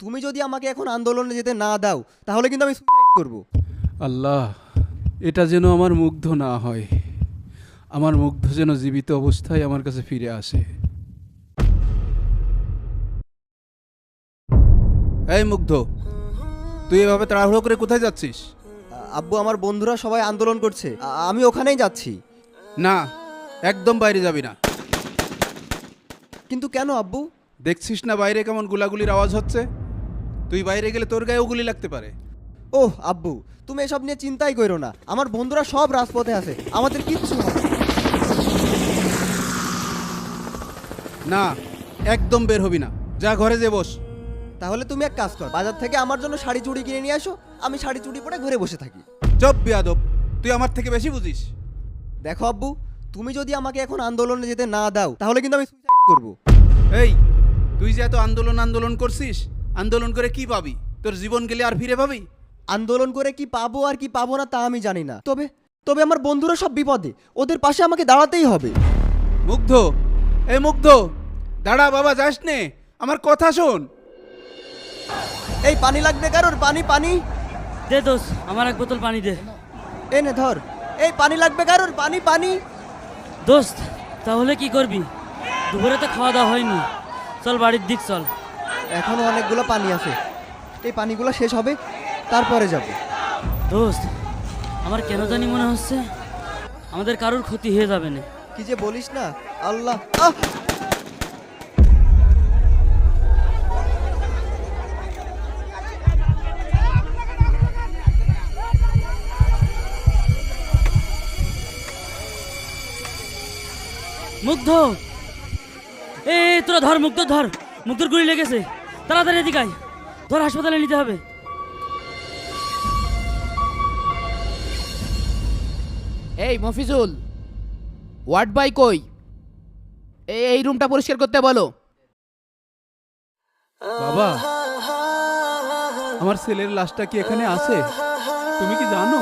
তুমি যদি আমাকে এখন আন্দোলনে যেতে না দাও তাহলে কিন্তু আমি সুইসাইড করব। আল্লাহ, এটা যেন আমার মুগ্ধ না হয়, আমার মুগ্ধ যেন জীবিত অবস্থায় আমার কাছে ফিরে আসে। এই মুগ্ধ, তুই এভাবে তাড়াহুড়ো করে কোথায় যাচ্ছিস? আব্বু, আমার বন্ধুরা সবাই আন্দোলন করছে, আমি ওখানেই যাচ্ছি। না, একদম বাইরে যাবি না। কিন্তু কেন আব্বু? দেখছিস না বাইরে কেমন গুলাগুলির আওয়াজ হচ্ছে? তুই বাইরে গেলে তোর গায়েও গুলি লাগতে পারে। ওহ আব্বু, তুমি এসব নিয়ে চিন্তাই করো না, আমার বন্ধুরা সব রাজপথে আছে, আমাদের কিচ্ছু হবে না, একদম বের হবি না, যা ঘরে যে বস। তাহলে তুমি এক কাজ কর, বাজার থেকে আমার জন্য শাড়ি চুড়ি কিনে নিয়ে আসো, আমি শাড়ি চুড়ি পরে ঘরে বসে থাকি। চুপ বিয়াদব, তুই আমার থেকে বেশি বুঝিস। দেখো আব্বু, তুমি যদি আমাকে এখন আন্দোলনে যেতে না দাও তাহলে কিন্তু আমি সুইসাইড করব। এই, তুই যে এত আন্দোলন আন্দোলন করছিস, আন্দোলন করে কি পাবি? তোর জীবন গেলে আর ফিরে পাবি? আন্দোলন করে কি পাবো আর কি পাবো না তা আমি জানি না, তবে তবে আমার বন্ধুরা সব বিপদে, ওদের পাশে আমাকে দাঁড়াতেই হবে। মুগ্ধ, এই মুগ্ধ, দাঁড়া বাবা, যাস নে, আমার কথা শোন। এই পানি লাগবে কারোর? পানি পানি দে দোষ, আমার এক বোতল পানি দে। এনে ধর। এই পানি লাগবে কারোর? পানি পানি দোস্ত, তাহলে কি করবি? দুপুরে তো খাওয়া দাওয়া হয়নি, চল বাড়ির দিক চল। এখনো অনেকগুলো পানি আছে, এই পানিগুলো শেষ হবে তারপরে যাব। দোস্ত, আমার কেন জানি মনে হচ্ছে আমাদের কারোর ক্ষতি হয়ে যাবে না। কি যে বলিস না, আল্লাহ। মুগ্ধ, তোরা ধর, মুগ্ধ ধর, মুগ্ধর গুলি লেগেছে, তাড়াতাড়ি এদিকে আয়, ধর হাসপাতালে নিতে হবে। এই মফিজুল, ওয়ার্ড বয় কই? এই রুমটা পরিষ্কার করতে বলো। বাবা, আমার ছেলের লাশটা কি এখানে আছে? তুমি কি জানো?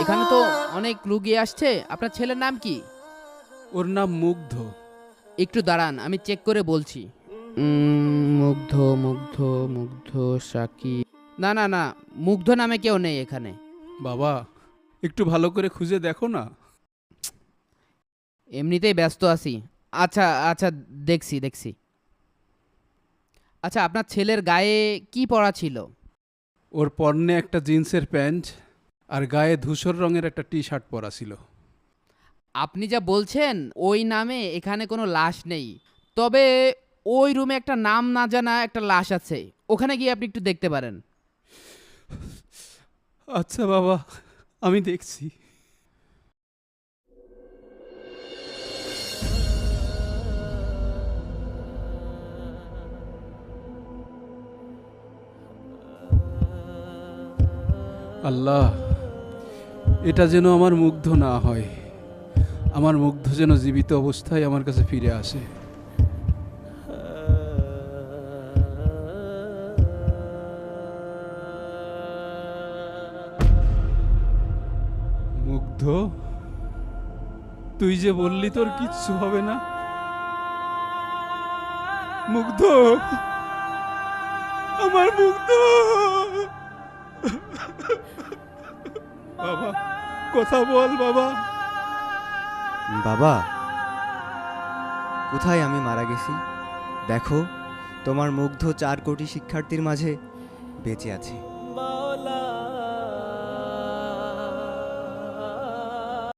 এখানে তো অনেক রুগী আসছে, আপনার ছেলের নাম কি? ওর নাম মুগ্ধ। একটু দাঁড়ান, আমি চেক করে বলছি। মুগ্ধ মুগ্ধ মুগ্ধ সাকি, না না না, মুগ্ধ নামে কেউ নেই এখানে। বাবা, একটু ভালো করে খুঁজে দেখো না। এমনিতেই ব্যস্ত আছি। আচ্ছা আচ্ছা, দেখছি দেখছি। আচ্ছা, আপনার ছেলের গায়ে কি পরা ছিল? ওর পরনে একটা জিন্সের প্যান্ট আর গায়ে ধূসর রঙের একটা টি শার্ট পরা ছিল। আপনি যা বলছেন ওই নামে এখানে কোনো লাশ নেই, তবে ওই রুমে একটা নাম না জানা একটা লাশ আছে, ওখানে গিয়ে আপনি একটু দেখতে পারেন। আচ্ছা বাবা, আমি দেখছি। আল্লাহ, এটা যেন আমার মুগ্ধ না হয়, আমার মুগ্ধ যেন জীবিত অবস্থায় আমার কাছে ফিরে আসে। মুগ্ধ, তুই যে বললি তোর কিচ্ছু হবে না। মুগ্ধ, আমার মুগ্ধ, বাবা কথা বল বাবা। বাবা, কোথায় আমি মারা গেছি? দেখো, তোমার মুগ্ধ 4 কোটি শিক্ষার্থীর মাঝে বেঁচে আছে।